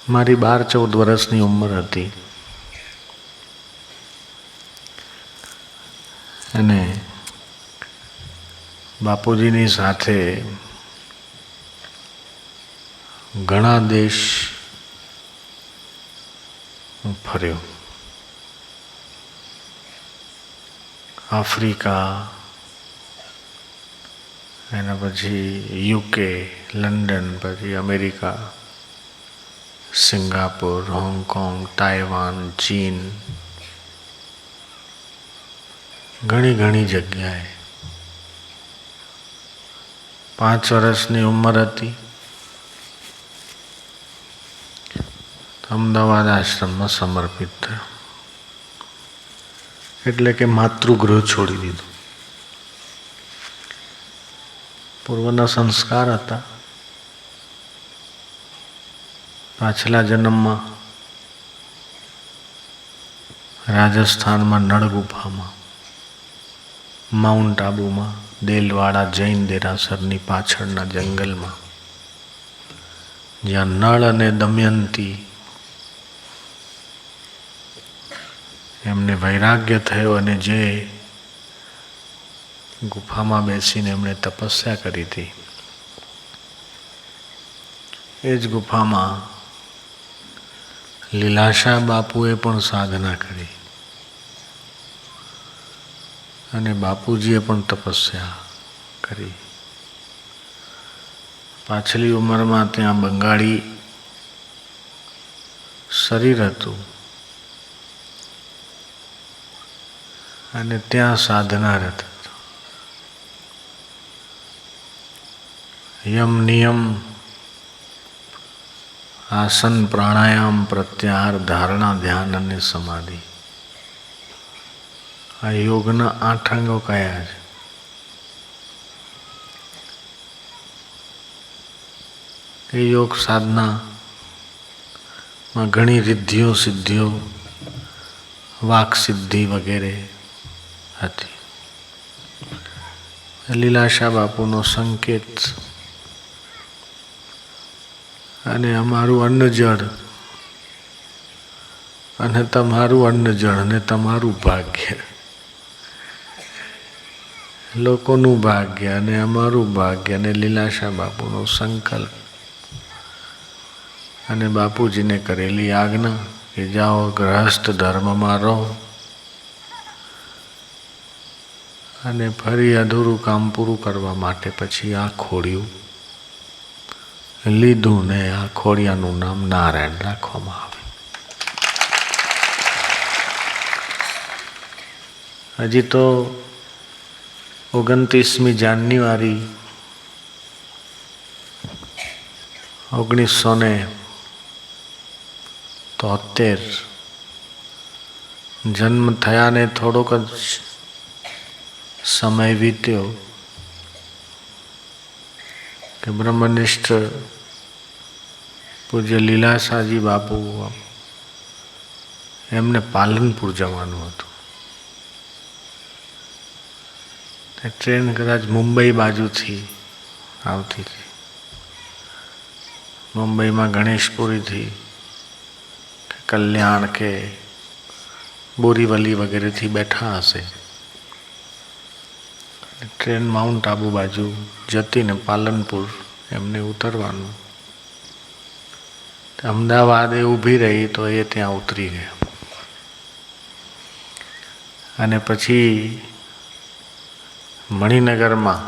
મારી 12-14 વર્ષની ઉંમર હતી અને બાપુજીની સાથે ઘણા દેશ હું ફર્યો. આફ્રિકા, એના પછી UK, લંડન, પછી અમેરિકા, સિંગાપુર, હોંગકોંગ, તાઇવાન, ચીન, ઘણી જગ્યાએ. 5 વર્ષની ઉંમર હતી. અમદાવાદ આશ્રમમાં સમર્પિત થયો, એટલે કે માતૃગૃહ છોડી દીધું. પૂર્વના સંસ્કાર હતા. પાછલા જન્મમાં રાજસ્થાનમાં નળ ગુફામાં, માઉન્ટ આબુમાં, દેલવાડા જૈન દેરાસરની પાછળના જંગલમાં, જ્યાં નળ અને દમયંતી એમને વૈરાગ્ય થયો અને જે ગુફામાં બેસીને એમણે તપસ્યા કરી હતી, એ જ ગુફામાં લીલાશા બાપુએ પણ સાધના કરી અને બાપુજીએ પણ તપસ્યા કરી. પાછલી ઉંમરમાં ત્યાં બંગાળી શરીર હતું અને ત્યાં સાધના રત હતો. યમ નિયમ, આસન, પ્રાણાયામ, પ્રત્યાહાર, ધારણા, ધ્યાન અને સમાધિ, આ યોગના 8 અંગો કયા છે? એ યોગ સાધનામાં ઘણી રિદ્ધિઓ, સિદ્ધિઓ, વાક સિદ્ધિ વગેરે હતી. લીલાશા બાપુનો સંકેત અને અમારું અન્ન જળ અને તમારું અન્ન જળ અને તમારું ભાગ્ય, લોકોનું ભાગ્ય અને અમારું ભાગ્ય, અને લીલાશા બાપુનો સંકલ્પ અને બાપુજીને કરેલી આજ્ઞા કે જાઓ ગ્રહસ્થ ધર્મમાં રહો અને ફરી અધૂરું કામ પૂરું કરવા માટે પછી આ ખોડિયું લીધું ને આ ખોડિયાનું નામ નારાયણ રાખવામાં આવે. હજી તો 29મી જાન્યુઆરી 1973 જન્મ થયાને થોડોક જ સમય વીત્યો કે બ્રહ્મનિષ્ઠ પૂજ્ય લીલાશાજી બાપુ એમને પાલનપુર જવાનું હતું. ટ્રેન કદાચ મુંબઈ બાજુથી આવતી હતી. મુંબઈમાં ગણેશપુરીથી કે કલ્યાણ કે બોરીવલી વગેરેથી બેઠા હશે. ટ્રેન માઉન્ટ આબુ બાજુ જતી ને પાલનપુર એમને ઉતરવાનું. અમદાવાદ એ ઊભી રહી તો એ ત્યાં ઉતરી ગયા અને પછી મણિનગરમાં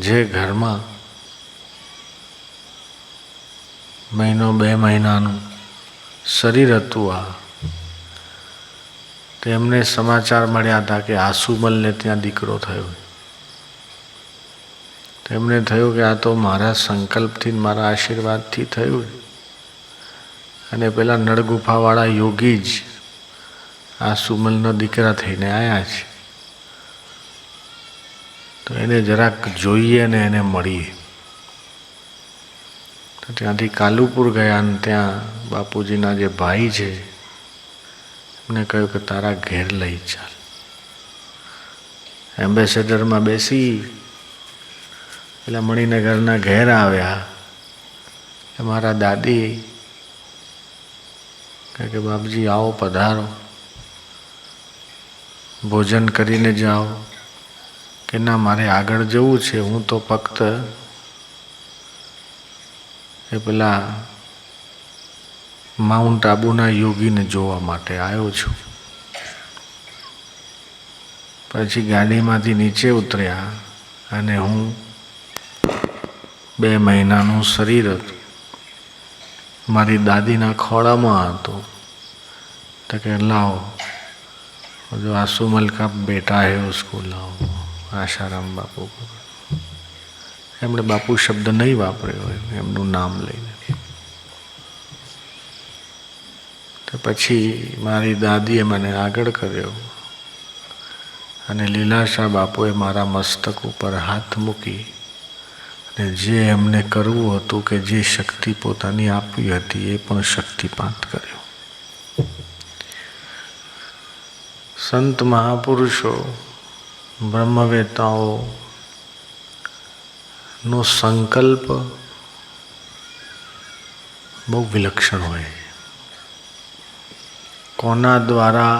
જે ઘરમાં મહિનો 2 મહિનાનું શરીર હતું, આ તેમને સમાચાર મળ્યા હતા કે આસુમલને ત્યાં દીકરો થયો. તેમને થયું કે આ તો મારા સંકલ્પથી, મારા આશીર્વાદથી થયું અને પેલા નળગુફાવાળા યોગી જ આસુમલનો દીકરા થઈને આવ્યા છે, તો એને જરાક જોઈએ ને એને મળીએ. તો ત્યાંથી કાલુપુર ગયા અને ત્યાં બાપુજીના જે ભાઈ છે એમને કહ્યું કે તારા ઘેર લઈ ચાલ. એમ્બેસેડરમાં બેસી પેલા મણિનગરના ઘેર આવ્યા. મારા દાદી કહે કે બાપજી આવો, પધારો, ભોજન કરીને જાઓ. કે ના, મારે આગળ જવું છે, હું તો ફક્ત એ પેલા માઉન્ટ આબુના યોગીને જોવા માટે આવ્યો છું. પછી ગાડીમાંથી નીચે ઉતર્યા અને હું 2 મહિનાનું શરીર હતું, મારી દાદીના ખોળામાં હતો. તો કે લાવો, जो आसुमल का बेटा है उसको लाओ. आशाराम बापू, એમણે બાપુ શબ્દ નહીં વાપર્યો હોય, એમનું નામ લઈને. તો પછી મારી દાદીએ મને આગળ કર્યો અને લીલાશા બાપુએ મારા મસ્તક ઉપર હાથ મૂકી અને જે એમને કરવું હતું, કે જે શક્તિ પોતાની આપી હતી, એ પણ શક્તિપાત કર્યો. સંત મહાપુરુષો, બ્રહ્મવેતાઓ નો સંકલ્પ બહુ વિલક્ષણ હોય. કોના દ્વારા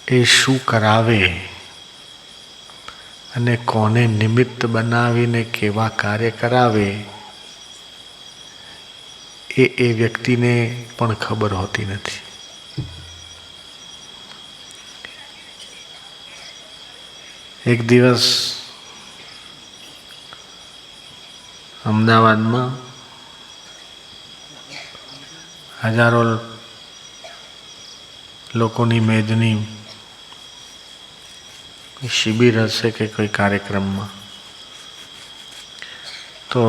એ શું કરાવે અને કોને નિમિત્ત બનાવીને કેવા કાર્ય કરાવે, એ વ્યક્તિને પણ ખબર હોતી નથી. એક દિવસ અમદાવાદમાં હજારો લોકોની મેદની શિબિર હશે કે કોઈ કાર્યક્રમમાં, તો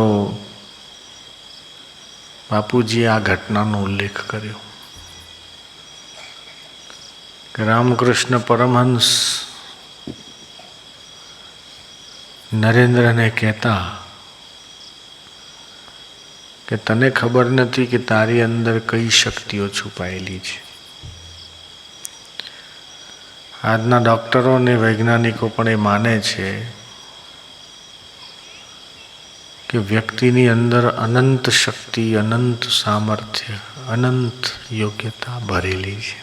બાપુજીએ આ ઘટનાનો ઉલ્લેખ કર્યો કે રામકૃષ્ણ પરમહંસ નરેન્દ્રને કહેતા કે તને ખબર નથી કે તારી અંદર કઈ શક્તિઓ છુપાયેલી છે. આજના ડૉક્ટરો અને વૈજ્ઞાનિકો પણ એ માને છે કે વ્યક્તિની અંદર અનંત શક્તિ, અનંત સામર્થ્ય, અનંત યોગ્યતા ભરેલી છે.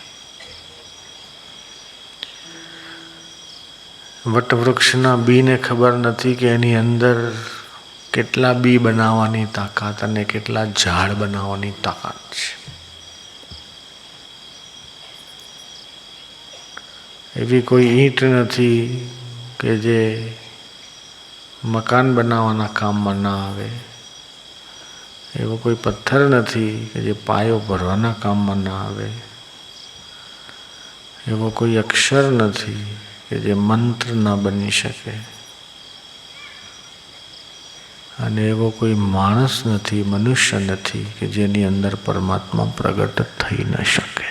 વટવૃક્ષના બીને ખબર નથી કે એની અંદર કેટલા બી બનાવવાની તાકાત અને કેટલા ઝાડ બનાવવાની તાકાત છે. એવી કોઈ ઈંટ નથી કે જે મકાન બનાવવાના કામમાં ના આવે. એવો કોઈ પથ્થર નથી કે જે પાયો ભરવાના કામમાં ના આવે. એવો કોઈ અક્ષર નથી કે જે મંત્ર ન બની શકે. અને એવો કોઈ માણસ નથી, મનુષ્ય નથી કે જેની અંદર પરમાત્મા પ્રગટ થઈ ન શકે.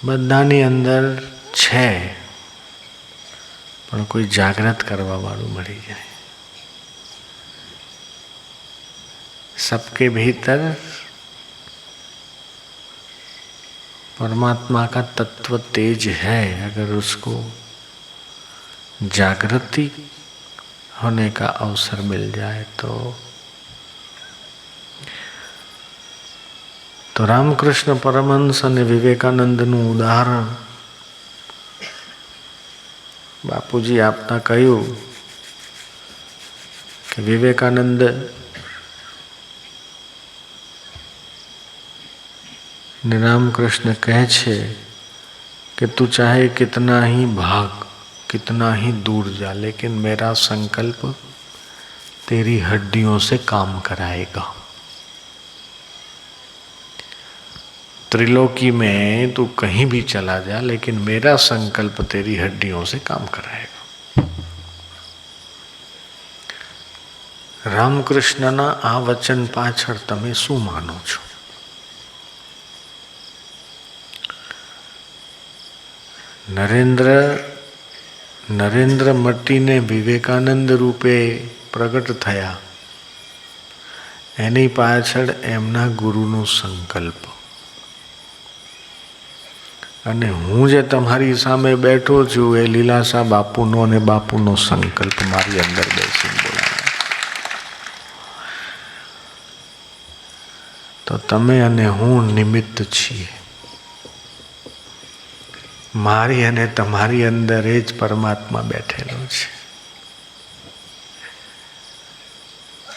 બધાની અંદર છે, પણ કોઈ જાગૃત કરવા વાળું મળી જાય. सबके भीतर परमात्मा का तत्व तेज है. अगर उसको जागृति होने का अवसर मिल जाए तो रामकृष्ण परमहंस અને વિવેકાનંદનું ઉદાહરણ બાપુજી આપતા કહ્યું કે વિવેકાનંદ ने रामकृष्ण कहे छे कि तू चाहे कितना ही भाग, कितना ही दूर जा, लेकिन मेरा संकल्प तेरी हड्डियों से काम कराएगा. त्रिलोकी में तू कहीं भी चला जा, लेकिन मेरा संकल्प तेरी हड्डियों से काम कराएगा. रामकृष्णना आ वचन पाछळ तमे शुं मानो छो? नरेंद्र मटीने विवेकानंद रूपे प्रगट थया, एनी पाछळ एमना गुरुनो संकल्प. અને હું જે તમારી સામે બેઠો છું એ લીલાસા બાપુનો અને બાપુનો સંકલ્પ મારી અંદર બેસીને બોલાવે. તો તમે અને હું નિમિત્ત છીએ. મારી અને તમારી અંદર એ જ પરમાત્મા બેઠેલો છે.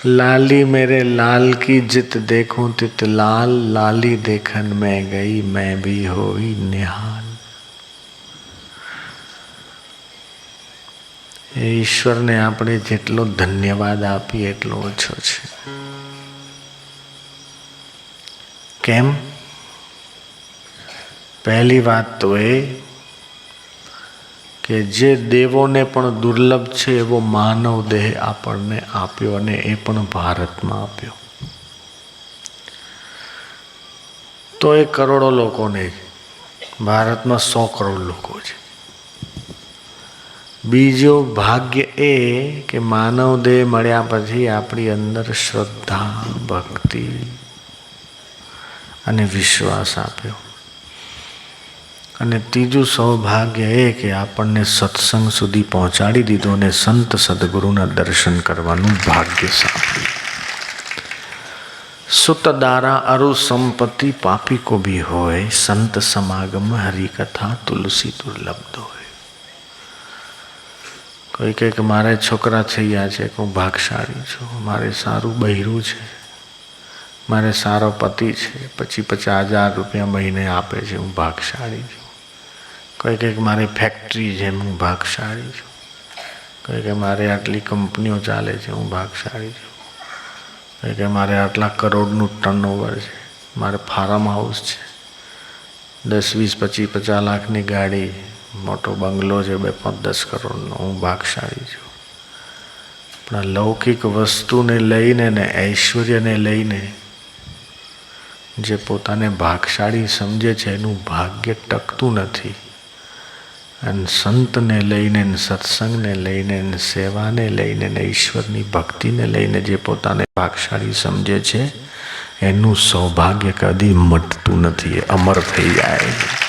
लाली मेरे लाल की जित देखूं तित लाल, लाली देखन में गई मैं भी होई निहाल. એ ઈશ્વરને આપણે જેટલો ધન્યવાદ આપીએ એટલો ઓછો છે. કેમ? પહેલી વાત તો એ કે જે દેવોને પણ દુર્લભ છે એવો માનવ દેહ આપણને આપ્યો, અને એ પણ ભારતમાં આપ્યો. તો એ કરોડો લોકોને, ભારતમાં 100 કરોડ લોકો છે. બીજો ભાગ્ય એ કે માનવ દેહ મળ્યા પછી આપણી અંદર શ્રદ્ધા, ભક્તિ અને વિશ્વાસ આપ્યો. અને ત્રીજું સૌભાગ્ય એ કે આપણને સત્સંગ સુધી પહોંચાડી દીધો અને સંત સદગુરુના દર્શન કરવાનું ભાગ્ય સાંપડ્યું. સુત દારા અરુ સંપત્તિ પાપી કો ભી હોય, સંત સમાગમ હરિકથા તુલસી દુર્લભ હોય. કોઈ કહે કે મારે છોકરા થઈ ગયા છે, હું ભાગશાળી છું, મારે સારું બૈરું છે, મારે સારો પતિ છે, 50,000 રૂપિયા મહિને આપે છે, હું ભાગશાળી છું. કોઈ કહે કે મારી ફેક્ટરી છે, હું ભાગશાળી છું. કોઈ કે મારે આટલી કંપનીઓ ચાલે છે, હું ભાગશાળી છું. કોઈ કે મારે આટલા કરોડનું ટર્નઓવર છે, મારે ફાર્મ હાઉસ છે, 10, 20, 25, 50 લાખની ગાડી, મોટો બંગલો છે, 2, 5, 10 કરોડનો, હું ભાગશાળી છું. પણ લૌકિક વસ્તુને લઈને ને ઐશ્વર્યને લઈને જે પોતાને ભાગશાળી સમજે છે એનું ભાગ્ય ટકતું નથી. અને સંતને લઈને, સત્સંગને લઈને, સેવાને લઈને, ઈશ્વરની ભક્તિને લઈને જે પોતાને ભાગશાળી સમજે છે એનું સૌભાગ્ય કદી મટતું નથી, એ અમર થઈ જાય.